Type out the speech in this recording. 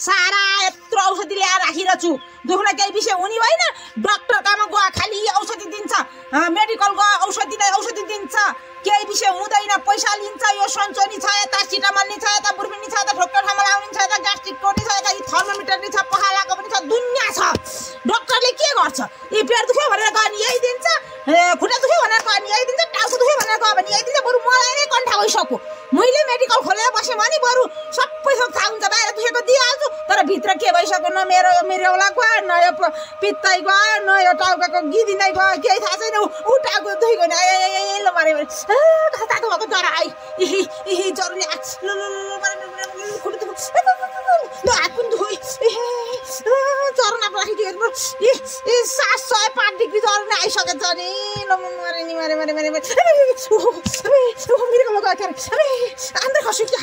सारा यत्रो औषधि ल्याएर राखिरहेको छु दुख्न केही विषय हुने भएन डाक्टर कहाँ गयो खाली औषधि दिन्छ मेडिकल गयो औषधि दिन्छ केही विषय हुँदैन पैसा लिन्छ यो सन्चोनी छ यता सिटामल नि छ यता बुर्फिनी छ यता ठोक्कर ठाउँमा लाउने छ यता ग्यास्ट्रिक टोनी छ यता थर्मोमिटर नि छ पखालाको पनि छ दुनिया छ डाक्टरले के गर्छ यी पेट दुख्यो भनेर गयो भने यही दिन्छ खुट्टा दुख्यो भनेर गयो भने यही दिन्छ टाउको दुख्यो भनेर गयो भने यही दिन्छ बरु मलाई नै कन्ठा गइसक्यो मैले मेडिकल खोलेर बसेँ भने बरु सबै थोक थाहा हुन्छ बाहिर दुखेको दिइहाल्छु तर भित्र के भइसक्यो न मेरो मिरेउला गयो न यो पित्तै गयो न यो टाउकाको गिदी नै गयो केही थाहा छैन ऊ टाउको दुखेको नि ल मारे तातो भएको ज्वरो आइ ज्वरो नि खुट्टा हात पनि दुख्यो ज्वरो नराखिदियो सात सय 5 डिग्री ज्वरो नै आइसकेछ नि ल मारे मिरेकोमा गयो के अरे अन्त खस्यो क्या